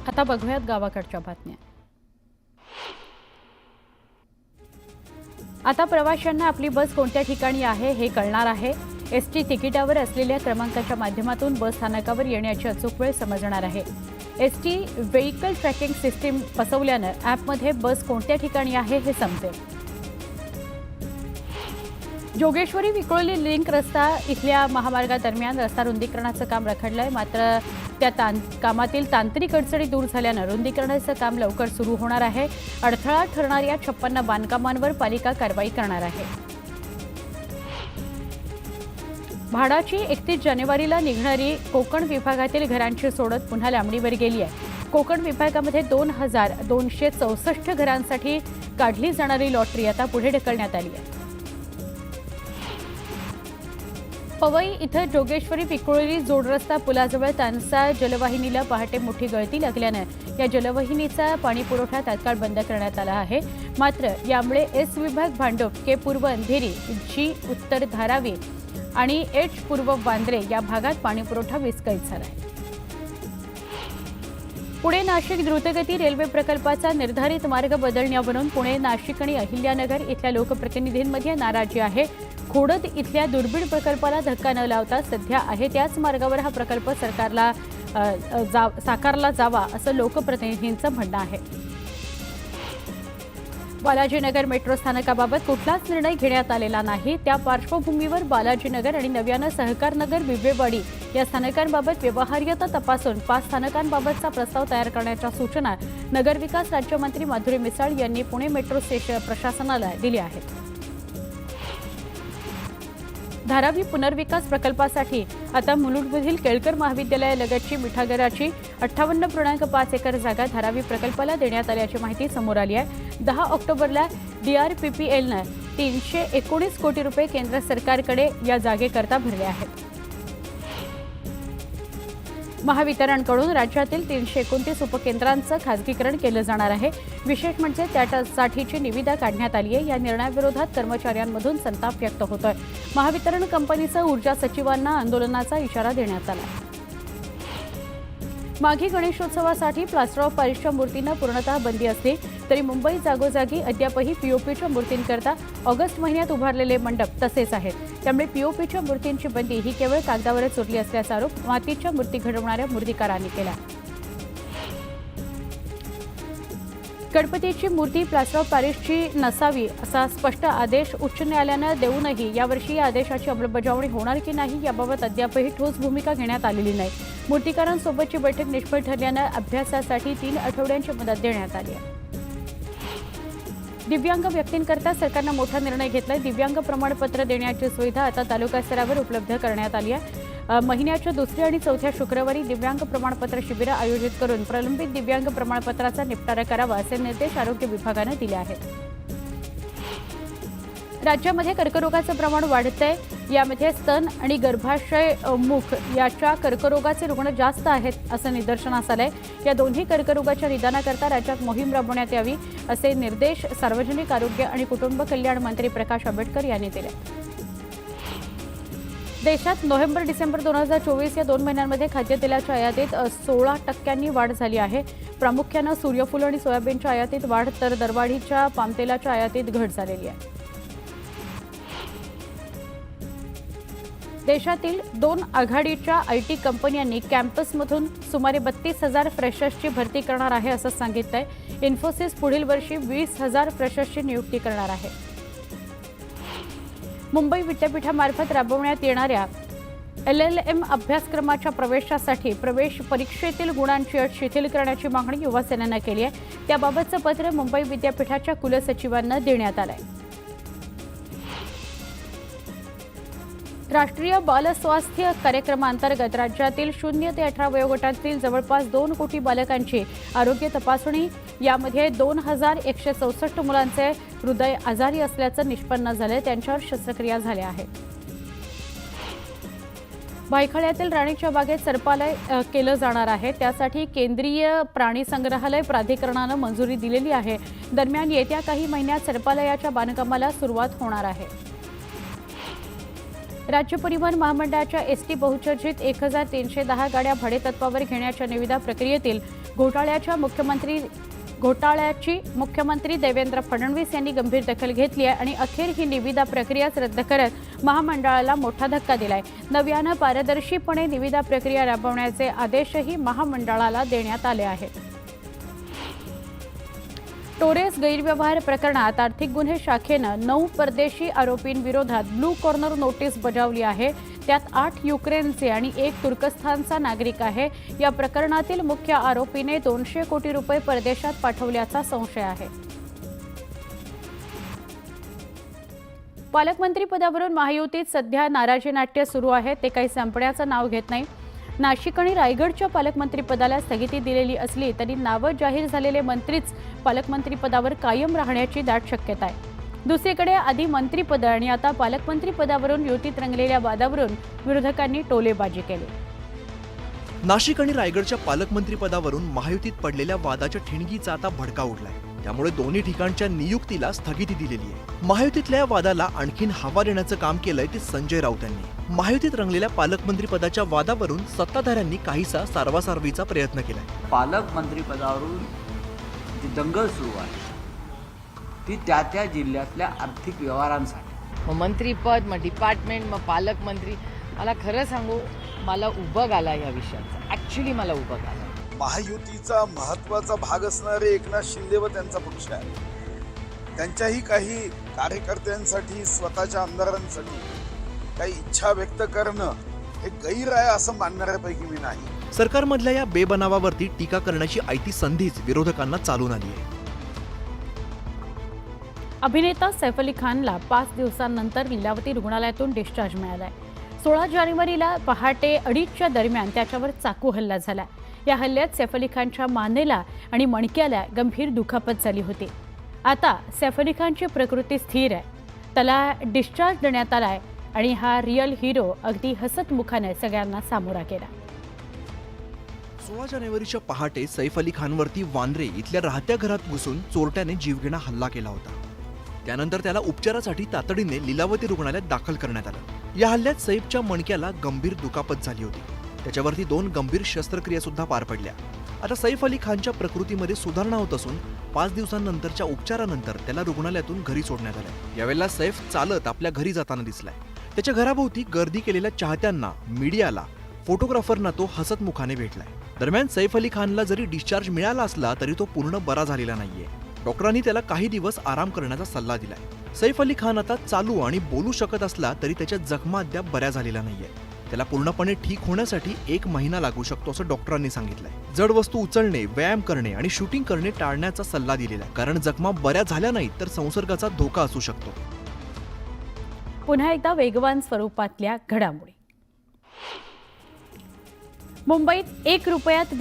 आता बघूयात गावाकडच्या बातम्या। आता प्रवाशांना आपली बस कोणत्या ठिकाणी आहे हे कळणार आहे। एसटी तिकिटावर असलेल्या क्रमांकाच्या माध्यमातून बस स्थानकावर येण्याची अचूक वेळ समजणार आहे। एसटी व्हेइकल ट्रॅकिंग सिस्टीम बसवल्याने ॲपमध्ये बस कोणत्या ठिकाणी आहे हे समजेल। जोगेश्वरी विक्रोळी लिंक रस्ता इथल्या महामार्गादरम्यान रस्ता रुंदीकरणाचं काम रखडलंय। मात्र त्या कामातील तांत्रिक अडचणी दूर झाल्यानं रुंदीकरणाचं काम लवकर सुरू होणार आहे। अडथळा ठरणाऱ्या 56 बांधकामांवर पालिका कारवाई करणार आहे। म्हाडाची 31 जानेवारीला निघणारी कोकण विभागातील घरांची सोडत पुन्हा लांबणीवर गेली आहे। कोकण विभागामध्ये 2264 घरांसाठी काढली जाणारी लॉटरी आता पुढे ढकलण्यात आली आहे। पवई इथं जोगेश्वरी विक्रोळी जोडरस्ता पुलाजवळ तानसा जलवाहिनीला पहाटे मोठी गळती लागल्याने या जलवाहिनीचा पाणीपुरवठा तात्काळ बंद करण्यात आला आहे। मात्र यामुळे एस विभाग भांडूप, के पूर्व अंधेरी, जी उत्तर धारावी आणि एच पूर्व वांद्रे या भागात पाणीपुरवठा विस्कळीत झाला आहे। पुणे नाशिक द्रुतगती रेल्वे प्रकल्पाचा निर्धारित मार्ग बदलण्यावरून पुणे नाशिक आणि अहिल्यानगर इथल्या लोकप्रतिनिधींमध्ये नाराजी आहे। खोडद इथल्या दुर्बीण प्रकल्पाला धक्का न लावता सध्या आहे त्याच मार्गावर हा प्रकल्प साकारला जावा असं लोकप्रतिनिधींचं म्हणणं आहे। बालाजीनगर मेट्रो स्थानकाबाबत कुठलाच निर्णय घेण्यात आलेला नाही। त्या पार्श्वभूमीवर बालाजीनगर आणि नव्यानं सहकारनगर बिबवेवाडी या स्थानकांबाबत व्यवहार्यता तपासून 5 स्थानकांबाबतचा प्रस्ताव तयार करण्याच्या सूचना नगरविकास राज्यमंत्री माधुरी मिसाळ यांनी पुणे मेट्रो स्टेशन प्रशासनाला दिल्या आहेत। धारावी पुनर्विकास प्रकल्पासाठी आता मुलुंडमधील केळकर महाविद्यालयालगतची मिठागराची 58.5 एकर जागा धारावी प्रकल्पाला देण्यात आल्याची माहिती समोर आली आहे। 10 ऑक्टोबरला DRPPLनं 319 कोटी रुपये केंद्र सरकारकडे या जागेकरता भरले आहेत। महावितरणकडून राज्यातील 329 उपकेंद्रांचं खासगीकरण केलं जाणार आहे। विशेष म्हणजे त्यासाठीची निविदा काढण्यात आली आहे। या निर्णयाविरोधात कर्मचाऱ्यांमधून संताप व्यक्त होतोय। महावितरण कंपनीसह ऊर्जा सचिवांना आंदोलनाचा इशारा देण्यात आला। माघी गणेशोत्सवासाठी प्लास्टर ऑफ पॅरिसच्या मूर्तींना पूर्णतः बंदी असली तरी मुंबईत जागोजागी अद्यापही पीओपीच्या मूर्तींकरता ऑगस्ट महिन्यात उभारलेले मंडप तसेच आहेत। त्यामुळे पीओपीच्या मूर्तींची बंदी ही केवळ कागदावरच उरली असल्याचा आरोप मातीच्या मूर्ती घडवणाऱ्या मूर्तिकारांनी केला। गणपतीची मूर्ती प्लास्टर ऑफ पॅरिसची नसावी असा स्पष्ट आदेश उच्च न्यायालयानं देऊनही यावर्षी या आदेशाची अंमलबजावणी होणार की नाही याबाबत अद्यापही ठोस भूमिका घेण्यात आलेली नाही। मूर्तिकारांसोबतची बैठक निष्फळ ठरल्यानं अभ्यासासाठी 3 आठवड्यांची मुदत देण्यात आली आहे। दिव्यांग व्यक्तींकरता सरकारनं मोठा निर्णय घेतलाय। दिव्यांग प्रमाणपत्र देण्याची सुविधा आता तालुका स्तरावर उपलब्ध करण्यात आली आहे। महिन्याच्या 2ऱ्या आणि 4थ्या शुक्रवारी दिव्यांग प्रमाणपत्र शिबिरं आयोजित करून प्रलंबित दिव्यांग प्रमाणपत्राचा निपटारा करावा असे निर्देश आरोग्य विभागानं दिले आहेत। राज्यामध्ये कर्करोगाचं प्रमाण वाढतंय। यामध्ये स्तन आणि गर्भाशय मुख याच्या कर्करोगाचे रुग्ण जास्त आहेत असं निदर्शनास आलंय। या दोन्ही कर्करोगाच्या निदानाकरता राज्यात मोहीम राबवण्यात यावी असे निर्देश सार्वजनिक आरोग्य आणि कुटुंब कल्याण मंत्री प्रकाश आंबेडकर यांनी दिले। देशात नोव्हेंबर-डिसेंबर 2024 या 2 महिन्यांमध्ये खाद्यतेलाच्या आयातीत 16% वाढ झाली आहे। प्रामुख्यानं सूर्यफूल आणि सोयाबीनच्या आयातीत वाढ तर दरवाढीच्या पामतेलाच्या आयातीत घट झालेली आहे। देशातील 2 आघाडीच्या IT कंपन्यांनी कॅम्पसमधून सुमारे 32,000 फ्रेशर्सची भरती करणार आहे असं सांगितलंय। इन्फोसिस पुढील वर्षी 20,000 फ्रेशर्सची नियुक्ती करणार आहे। मुंबई विद्यापीठामार्फत राबवण्यात येणाऱ्या LLM अभ्यासक्रमाच्या प्रवेशासाठी प्रवेश परीक्षेतील गुणांची अट शिथिल करण्याची मागणी युवा सेनेनं केली आहे। त्याबाबतचं पत्र मुंबई विद्यापीठाच्या कुलसचिवांना देण्यात आलंय। राष्ट्रीय बाल स्वास्थ्य कार्यक्रमांतर्गत राज्यातील 0 ते 18 वयोगटातील जवळपास 2 कोटी बालकांची आरोग्य तपासणी। यामध्ये 2164 मुलांचे हृदय आजारी असल्याचं निष्पन्न झाले। त्यांच्यावर शस्त्रक्रिया झाल्या आहेत। भायखळ्यातील राणीच्या बागेत सर्पालय केलं जाणार आहे। त्यासाठी केंद्रीय प्राणी संग्रहालय प्राधिकरणानं मंजुरी दिलेली आहे। दरम्यान येत्या काही महिन्यात सर्पालयाच्या बांधकामाला सुरुवात होणार आहे। राज्य परिवहन महामंडळाच्या एसटी बहुचर्चित 1310 गाड्या भाडेतत्वावर घेण्याच्या निविदा प्रक्रियेतील घोटाळ्याची मुख्यमंत्री देवेंद्र फडणवीस यांनी गंभीर दखल घेतली आहे आणि अखेर ही निविदा प्रक्रियाच रद्द करत महामंडळाला मोठा धक्का दिलाय। नव्यानं पारदर्शीपणे निविदा प्रक्रिया राबवण्याचे आदेशही महामंडळाला देण्यात आले आहेत। टोरेस गैरव्यवहार प्रकरणात आर्थिक गुन्हे शाखेनं 9 परदेशी आरोपींविरोधात ब्लू कॉर्नर नोटीस बजावली आहे। त्यात 8 युक्रेनचे आणि 1 तुर्कस्थानचा नागरिक आहे। या प्रकरणातील मुख्य आरोपीने 200 कोटी रुपये परदेशात पाठवल्याचा संशय आहे। पालकमंत्री पदावरून महायुतीत सध्या नाराजी नाट्य सुरू आहे। ते काही संपण्याचं नाव घेत नाही। नाशिक आणि रायगडच्या पालकमंत्रीपदाला स्थगिती दिलेली असली तरी नावं जाहीर झालेले मंत्रीच पालकमंत्रीपदावर कायम राहण्याची दाट शक्यता आहे। दुसरीकडे आधी मंत्रीपद आणि आता पालकमंत्रीपदावरून युतीत रंगलेल्या वादावरून विरोधकांनी टोलेबाजी केली। नाशिक आणि रायगडच्या पालकमंत्रीपदावरून महायुतीत पडलेल्या वादाच्या ठिणगीचा आता भडका उडलाय। त्यामुळे दोन्ही ठिकाणच्या नियुक्तीला स्थगिती दिलेली आहे। महायुतीतल्या वादाला आणखीन हवा देण्याचं काम केलंय ते संजय राऊत यांनी। महायुतीत रंगलेल्या पालकमंत्रीपदाच्या वादावरून सत्ताधाऱ्यांनी काहीसा सारवासारवीचा प्रयत्न केलाय। पालकमंत्रीपदावरून जी दंगल सुरू आहे ती त्या जिल्ह्यातल्या आर्थिक व्यवहारांसाठी, मग मंत्रीपद, मग डिपार्टमेंट, मग पालकमंत्री, मला खरं सांगू मला उबग आला या विषयाचा। ॲक्च्युली मला उबग आला। महायुतीचा महत्त्वाचा भाग असणारे एकनाथ शिंदे व त्यांचा पक्ष आहे, त्यांच्याही काही कार्यकर्त्यांसाठी, स्वतःच्या आमदारांसाठी काही इच्छा व्यक्त करणं हे गैर आहे असं मानणाऱ्यापैकी मी नाही। सरकारमधल्या या बेबनावावरती टीका करण्याची आयती संधीच विरोधकांना चालून आली आहे। अभिनेता सैफ अली खानला 5 दिवसांनंतर लीलावती रुग्णालयातून डिस्चार्ज मिळालाय। 16 जानेवारीला पहाटे 2:30च्या दरम्यान त्याच्यावर चाकू हल्ला झाला। या हल्ल्यात सैफ अली खानच्या मानेला आणि मणक्याला गंभीर दुखापत झाली होती। आता सैफ अली खानची प्रकृती स्थिर आहे। त्याला डिस्चार्ज देण्यात आलाय आणि हा रिअल हिरो अगदी हसतमुखाने सगळ्यांना सामोरा गेला। 16 जानेवारीच्या पहाटे सैफ अली खानवरती वांद्रे इथल्या राहत्या घरात घुसून चोरट्याने जीवघेणा हल्ला केला होता। त्यानंतर त्याला उपचारासाठी तातडीने लीलावती रुग्णालयात दाखल करण्यात आलं। या हल्ल्यात सैफच्या मणक्याला गंभीर दुखापत झाली होती। त्याच्यावरती 2 गंभीर शस्त्रक्रिया सुद्धा पार पडल्या। आता सैफ अली खानच्या प्रकृतीमध्ये सुधारणा होत असून 5 दिवसांनंतरच्या उपचारानंतर त्याला रुग्णालयातून घरी सोडण्यात आलं। यावेळेला सैफ चालत आपल्या घरी जाताना दिसलाय। त्याच्या घराभोवती गर्दी केलेल्या चाहत्यांना, मीडियाला, फोटोग्राफरना तो हसतमुखाने भेटलाय। दरम्यान सैफ अली खानला जरी डिस्चार्ज मिळाला असला तरी तो पूर्ण बरा झालेला नाहीये। डॉक्टरांनी त्याला काही दिवस आराम करण्याचा सल्ला दिलाय। सैफ अली खान आता चालू आणि बोलू शकत असला तरी त्याच्या जखमा अद्याप बऱ्या झालेल्या नाहीये। त्याला पूर्णपणे ठीक होण्यासाठी 1 महिना लागू शकतो असं डॉक्टरांनी सांगितलंय। जड वस्तू उचलणे, व्यायाम करणे आणि शूटिंग करणे टाळण्याचा सल्ला दिलेला आहे, कारण जखमा बऱ्या झाल्या नाहीत तर संसर्गाचा धोका असू शकतो। पुन्हा एकदा वेगवान स्वरूपातल्या घडामोडी। मुंबईत 1 रुपयात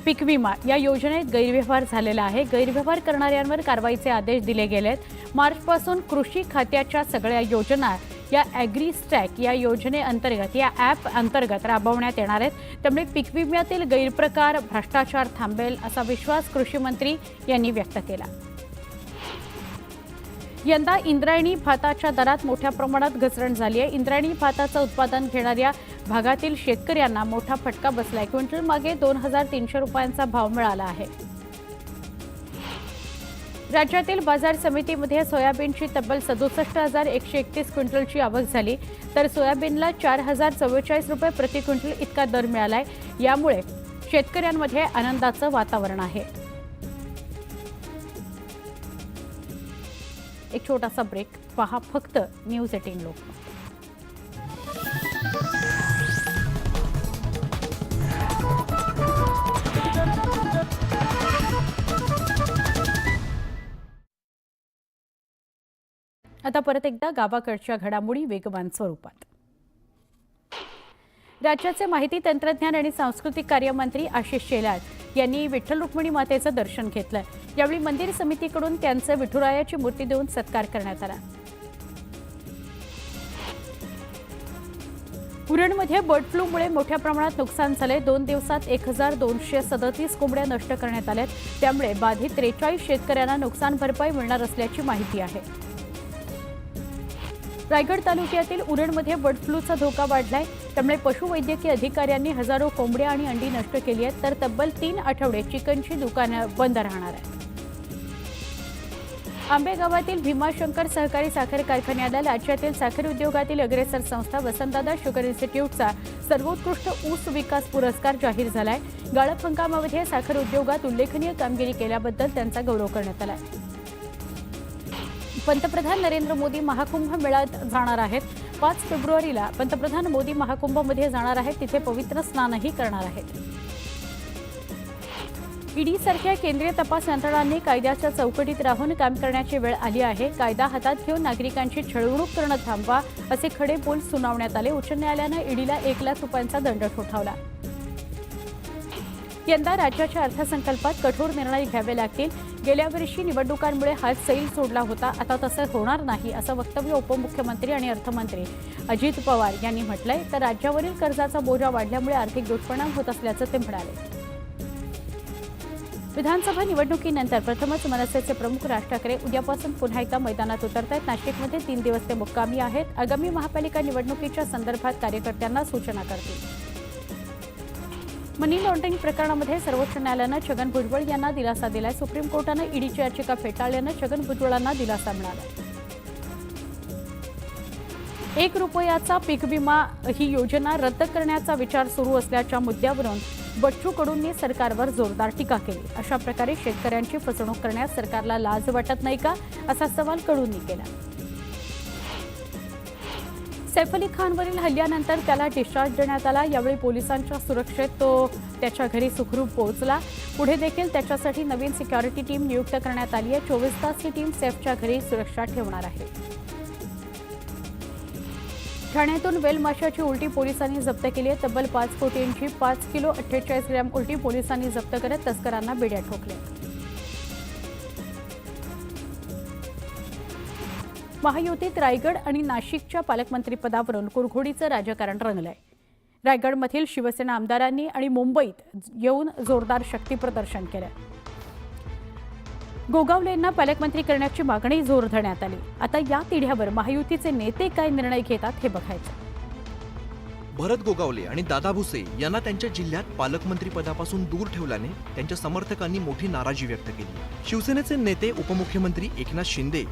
पीक विमा या योजनेत गैरव्यवहार झालेला आहे। गैरव्यवहार करणाऱ्यांवर कारवाईचे आदेश दिले गेलेत। मार्चपासून कृषी खात्याच्या सगळ्या योजना या ॲग्रीस्टॅक या योजनेअंतर्गत, या ॲप अंतर्गत राबवण्यात येणार आहेत। त्यामुळे पीक विम्यातील गैरप्रकार, भ्रष्टाचार थांबेल असा विश्वास कृषी मंत्री यांनी व्यक्त केला। यंदा इंद्रायणी भाताच्या दरात मोठ्या प्रमाणात घसरण झाली आहे। इंद्रायणी भाताचं उत्पादन घेणाऱ्या भागातील शेतकऱ्यांना मोठा फटका बसलाय। क्विंटल मागे 2300 रुपयांचा भाव मिळाला आहे। राज्यातील बाजार समितीमध्ये सोयाबीनची तब्बल 67,131 क्विंटलची आवक झाली, तर सोयाबीनला 4,044 रुपये प्रति क्विंटल इतका दर मिळालाय। यामुळे शेतकऱ्यांमध्ये आनंदाचं वातावरण आहे। एक छोटासा ब्रेक, पहा फक्त न्यूज 18 लोकमत। आता परत एकदा गावाकडच्या घडामोडी वेगवान स्वरूपात। राज्याचे माहिती तंत्रज्ञान आणि सांस्कृतिक कार्यमंत्री आशिष शेलार यांनी विठ्ठल रुक्मिणी मातेचं दर्शन घेतलं। यावेळी मंदिर समितीकडून त्यांचे विठुरायाची मूर्ती देऊन सत्कार करण्यात आला। उरणमध्ये बर्ड फ्लूमुळे मोठ्या प्रमाणात नुकसान झाले। 2 दिवसात 1237 कोंबड्या नष्ट करण्यात आल्यात। त्यामुळे बाधित 43 शेतकऱ्यांना नुकसान भरपाई मिळणार असल्याची माहिती आहे। रायगड तालुक्यातील उरणमध्ये बर्ड फ्लूचा धोका वाढलाय। त्यामुळे पशुवैद्यकीय अधिकाऱ्यांनी हजारो कोंबड्या आणि अंडी नष्ट केली आहेत, तर तब्बल 3 आठवडे चिकनची दुकानं बंद राहणार आहेत. आंबेगावातील भीमाशंकर सहकारी साखर कारखान्याला राज्यातील साखर उद्योगातील अग्रेसर संस्था वसंतदादा शुगर इन्स्टिट्यूटचा सर्वोत्कृष्ट ऊस विकास पुरस्कार जाहीर झालाय. गाळप हंगामामध्ये साखर उद्योगात उल्लेखनीय कामगिरी केल्याबद्दल त्यांचा गौरव करण्यात आलाय. पंतप्रधान नरेंद्र मोदी महाकुंभ मेळ्यात जाणार आहेत. 5 फेब्रुवारीला पंतप्रधान मोदी महाकुंभमध्ये जाणार आहेत. तिथे पवित्र स्नानही करणार आहेत. ईडीसारख्या केंद्रीय तपास यंत्रणांनी कायद्याच्या चौकटीत राहून काम करण्याची वेळ आली आहे. कायदा हातात घेऊन नागरिकांची छळवणूक करणं थांबवा असे खडे बोल सुनावण्यात आले. उच्च न्यायालयानं ईडीला 1 लाख रुपयांचा दंड ठोठावला. यंदा राज्याच्या अर्थसंकल्पात कठोर निर्णय घ्यावे लागतील. गेल्या वर्षी निवडणुकांमुळे हात सैल सोडला होता, आता तसं होणार नाही असं वक्तव्य उपमुख्यमंत्री आणि अर्थमंत्री अजित पवार यांनी म्हटलंय. तर राज्यावरील कर्जाचा बोजा वाढल्यामुळे आर्थिक दुष्परिणाम होत असल्याचं ते म्हणाले. विधानसभा निवडणुकीनंतर प्रथमच मनसेचे प्रमुख राज ठाकरे उद्यापासून पुन्हा एकदा मैदानात उतरत आहेत. नाशिकमध्ये 3 दिवस ते मुक्कामी आहेत. आगामी महापालिका निवडणुकीच्या संदर्भात कार्यकर्त्यांना सूचना करतील. मनी लॉन्ड्रिंग प्रकरणामध्ये सर्वोच्च न्यायालयानं छगन भुजबळ यांना दिलासा दिलाय. सुप्रीम कोर्टानं ईडीची याचिका फेटाळल्यानं छगन भुजबळांना दिलासा मिळाला. 1 रुपयाचा पीक विमा ही योजना रद्द करण्याचा विचार सुरू असल्याच्या मुद्द्यावरून बच्चू कडूंनी सरकारवर जोरदार टीका केली. अशा प्रकारे शेतकऱ्यांची फसवणूक करण्यास सरकारला लाज वाटत नाही का, असा सवाल कडूंनी केला. सैफ अली खानवरील हल्ल्यानंतर त्याला डिस्चार्ज देण्यात आला. यावेळी पोलिसांच्या सुरक्षेत तो त्याच्या घरी सुखरूप पोहोचला. पुढे देखील त्याच्यासाठी नवीन सिक्युरिटी टीम नियुक्त करण्यात आली आहे. 24 तास ही टीम सैफच्या घरी सुरक्षा ठेवणार आहे. ठाण्यातून वेल माशाची उलटी पोलिसांनी जप्त केली आहे. तब्बल 5 कोटींची 5 किलो 48 ग्रॅम उलटी पोलिसांनी जप्त करत तस्करांना बेड्या ठोकल्या. महायुतीत रायगड आणि नाशिकच्या पालकमंत्रीपदावरून कुरघोडीचं राजकारण रंगलंय. रायगडमधील शिवसेना आमदारांनी आणि मुंबईत येऊन जोरदार शक्तीप्रदर्शन केलं. गोगावलेंना पालकमंत्री करण्याची मागणी जोर धरण्यात आली. आता या तिढ्यावर महायुतीचे नेते काय निर्णय घेतात हे बघायचं. भरत गोगावले आणि दादा भुसे यांना त्यांच्या जिल्ह्यात पालकमंत्री पदापासून दूर ठेवल्याने त्यांच्या समर्थकांनी मोठी नाराजी व्यक्त केली. शिवसेनेचे नेते उपमुख्यमंत्री एकनाथ शिंदे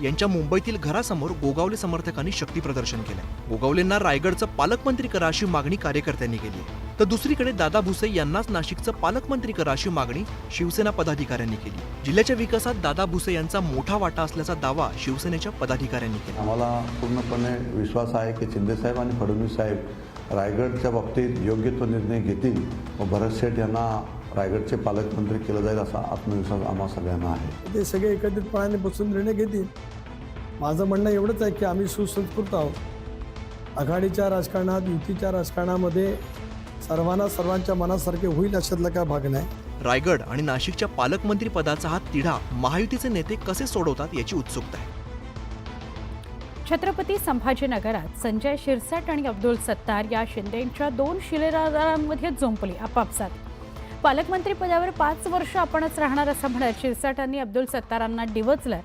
यांच्या मुंबईतील घरासमोर गोगावले समर्थकांनी शक्ती प्रदर्शन केलं. गोगावलेंना रायगडचं पालकमंत्री करा अशी मागणी कार्यकर्त्यांनी केली. तर दुसरीकडे दादा भुसे यांनाच नाशिकचं पालकमंत्री करा अशी मागणी शिवसेना पदाधिकाऱ्यांनी केली. जिल्ह्याच्या विकासात दादा भुसे यांचा मोठा वाटा असल्याचा दावा शिवसेनेच्या पदाधिकाऱ्यांनी केला. आम्हाला पूर्णपणे विश्वास आहे की शिंदेसाहेब आणि फडणवीस साहेब रायगडच्या बाबतीत योग्य तो निर्णय घेतील व भरत शेठ यांना रायगडचे पालकमंत्री केलं जाईल असा आत्मविश्वास आम्हा सगळ्यांना आहे. ते सगळे एकत्रितपणाने बसून निर्णय घेतील. माझं म्हणणं एवढंच आहे की आम्ही सुसंस्कृत आहोत. आघाडीच्या राजकारणात, युतीच्या राजकारणामध्ये सर्वांच्या मनासारखे होईल अशातला काय भाग नाही. रायगड आणि नाशिकच्या पालकमंत्री पदाचा हा तिढा महायुतीचे नेते कसे सोडवतात याची उत्सुकता आहे. छत्रपती संभाजीनगरात संजय शिरसाट आणि अब्दुल सत्तार या शिंदेंच्या 2 शिलेदारांमध्ये झोंपली आपापसात. पालकमंत्री पदावर 5 वर्ष आपणच राहणार असं म्हणत शिरसाटांनी अब्दुल सत्तारांना डिवचलं.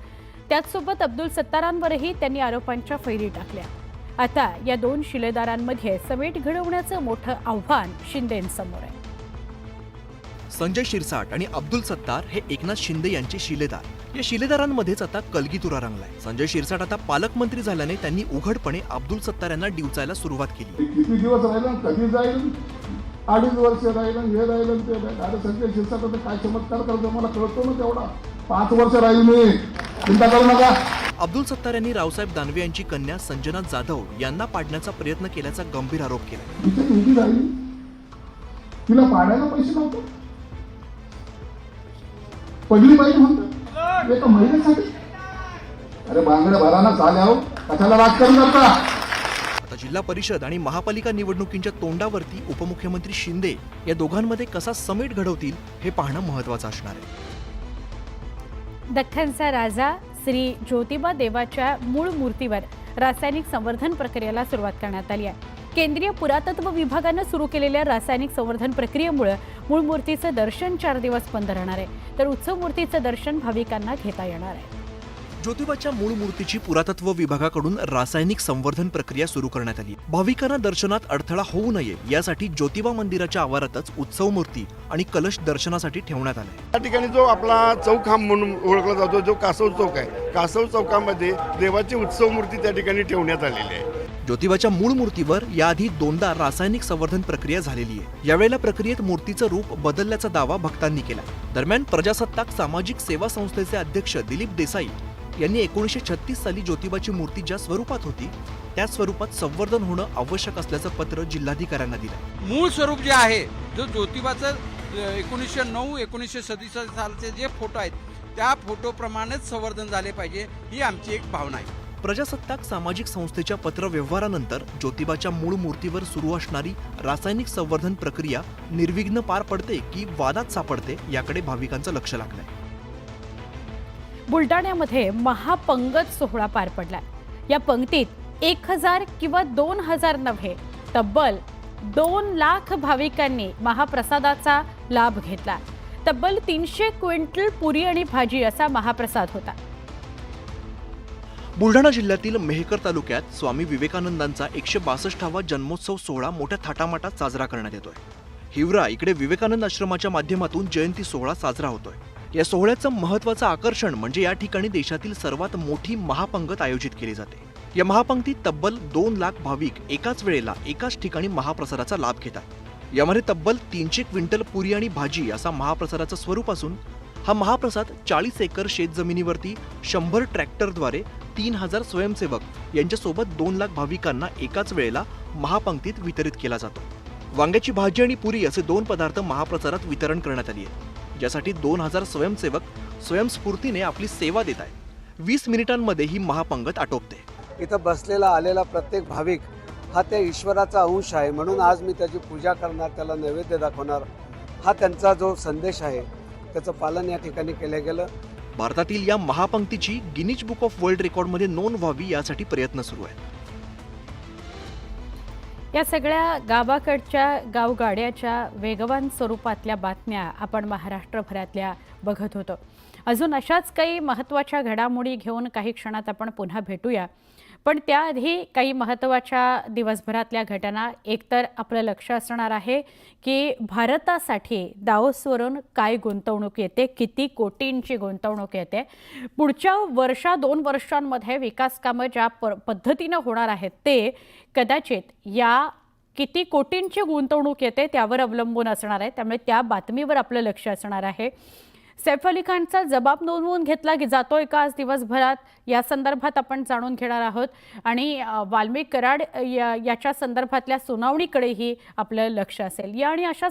त्याचसोबत अब्दुल सत्तारांवरही त्यांनी आरोपांच्या फैरी टाकल्या. आता या 2 शिलेदारांमध्ये समेट घडवण्याचं मोठं आव्हान शिंदेंसमोर आहे. संजय शिरसाट आणि अब्दुल सत्तार हे एकनाथ शिंदे यांचे शिलेदार. या शिलेदारांमध्येच आता कलगीतुरा रंगलाय. संजय शिरसाट आता पालकमंत्री झाल्याने त्यांनी उघडपणे अब्दुल सत्तार यांना डिवचायला सुरुवात केली. किती दिवस राहिला, कधी जाईल, 2.5 वर्ष राहिलं, हे राहिलं ते राहिलं. अरे संजय शिरसाट काय चमत्कार करतो मला कळतो ना तेवढा. 5 वर्ष राहील मी, चिंता करू नका. अब्दुल सत्तार यांनी रावसाहेब दानवे यांची कन्या संजना जाधव यांना पाडण्याचा प्रयत्न केल्याचा गंभीर आरोप केला. इथे उभी राहिली, तिला पाडायला पैसे नव्हते. पहिली बाई म्हणतात एका महिलेसाठी. अरे बांगड्या भराना झाल्या, कशाला राजकारण करता. आता जिल्हा परिषद आणि महापालिका निवडणुकींच्या तोंडावरती उपमुख्यमंत्री शिंदे या दोघांमध्ये कसा समेट घडवतील हे पाहणं महत्त्वाचं असणार आहे. दख्खनचा राजा श्री ज्योतिबा देवाच्या मूळ मूर्तीवर रासायनिक संवर्धन प्रक्रियेला सुरुवात करण्यात आली आहे. केंद्रीय पुरातत्व विभागानं सुरू केलेल्या रासायनिक संवर्धन प्रक्रियेमुळे मूळ मूर्तीचं दर्शन 4 दिवस बंद राहणार आहे. तर उत्सव मूर्तीचं दर्शन भाविकांना घेता येणार आहे. ज्योतिबाच्या मूळ मूर्तीची पुरातत्व विभागाकडून रासायनिक संवर्धन प्रक्रिया सुरू करण्यात आली. भाविकांना दर्शनात अडथळा होऊ नये यासाठी ज्योतिबा मंदिराच्या आवारातच उत्सव मूर्ती आणि कलश दर्शनासाठी ठेवण्यात आले. या ठिकाणी जो आपला चौक हा म्हणून ओळखला जातो, जो कासव चौक आहे, कासव चौकामध्ये देवाची उत्सव मूर्ती त्या ठिकाणी ठेवण्यात आलेली आहे. ज्योतिबाच्या मूळ मूर्तीवर याआधी 2दा रासायनिक संवर्धन प्रक्रिया झालेली आहे. यावेळेला प्रक्रियेत मूर्तीचं रूप बदलल्याचा दावा भक्तांनी केला. दरम्यान प्रजासत्ताक सामाजिक सेवा संस्थेचे अध्यक्ष दिलीप देसाई यांनी 1936 साली ज्योतिबाची मूर्ती ज्या स्वरूपात होती त्याच स्वरूपात संवर्धन होणं आवश्यक असल्याचं पत्र जिल्हाधिकाऱ्यांना दिलं. मूळ स्वरूप जे आहे, जो ज्योतिबाचं 1909-1937 सालचे जे फोटो आहेत त्या फोटोप्रमाणेच संवर्धन झाले पाहिजे, ही आमची एक भावना आहे. प्रजासत्ताक सामाजिक संस्थेच्या पत्रव्यवहारानंतर ज्योतिबाच्या मूळ मूर्तीवर सुरू असणारी रासायनिक संवर्धन प्रक्रिया निर्विघ्न पार पडते की वादात सापडते याकडे भाविकांचं लक्ष लागलंय. बुलढाण्यामध्ये महापंगत सोहळा पार पडला. या पंक्तीत 1000 किंवा 2000 नव्हे, तब्बल 2 लाख भाविकांनी महाप्रसादाचा लाभ घेतला. तब्बल 300 क्विंटल पुरी आणि भाजी असा महाप्रसाद होता. बुलढाणा जिल्ह्यातील मेहकर तालुक्यात स्वामी विवेकानंदांचा 162वा जन्मोत्सव सोहळा मोठ्या थाटामाटात साजरा करण्यात येतोय. हिवरा इकडे विवेकानंद आश्रमाच्या माध्यमातून जयंती सोहळा साजरा होतोय. या सोहळ्याचं महत्त्वाचं आकर्षण म्हणजे या ठिकाणी देशातील सर्वात मोठी महापंगत आयोजित केली जाते. या महापंक्तीत तब्बल 2 लाख भाविक एकाच वेळेला एकाच ठिकाणी महाप्रसादाचा लाभ घेतात. यामध्ये तब्बल 300 क्विंटल पुरी आणि भाजी असा महाप्रसादाचं स्वरूप असून हा महाप्रसाद 40 एकर शेतजमिनीवरती 100 ट्रॅक्टरद्वारे 3000 स्वयंसेवक यांच्यासोबत 2 लाख भाविकांना एकाच वेळेला महापंक्तीत वितरित केला जातो. वांग्याची भाजी आणि पुरी असे 2 पदार्थ महाप्रसादात वितरण करण्यात आली आहे, ज्यासाठी 2000 स्वयंसेवक स्वयंस्फूर्तीने आपली सेवा देत आहेत. 20 मिनिटांमध्ये ही महापंगत आटोपते. इथं बसलेला आलेला प्रत्येक भाविक हा त्या ईश्वराचा अंश आहे, म्हणून आज मी त्याची पूजा करणार, त्याला नैवेद्य दाखवणार. हा त्यांचा जो संदेश आहे त्याचं पालन या ठिकाणी केलं गेलं. भारतातील या महापंक्तीची गिनीज बुक ऑफ वर्ल्ड रेकॉर्डमध्ये नोंद व्हावी यासाठी प्रयत्न सुरू आहेत. या सगळ्या गावाकडच्या गावगाड्याच्या वेगवान स्वरूपातल्या बातम्या आपण महाराष्ट्रभरातल्या बघत होतो. अजून अशाच काही महत्त्वाच्या घडामोडी घेऊन काही क्षणात आपण पुन्हा भेटूया. पण त्याआधी काही महत्त्वाच्या दिवसभरातल्या घटना. एकतर आपलं लक्ष असणार आहे की भारतासाठी दावोसवरून काय गुंतवणूक येते, किती कोटींची गुंतवणूक येते. पुढच्या 2 वर्षांमध्ये विकास कामं ज्या पद्धतीनं होणार आहेत ते कदाचित या किती कोटींची गुंतवणूक येते त्यावर अवलंबून असणार आहे. त्यामुळे त्या बातमीवर आपलं लक्ष असणार आहे. सैफ अली खानचा जबाब नोंदवून घेतला जातोय का आज दिवसभरात, या संदर्भात आपण जाणून घेणार आहोत. आणि वाल्मिक कराड याच्या संदर्भातल्या सुनावणीकडेही आपलं लक्ष असेल. या आणि अशा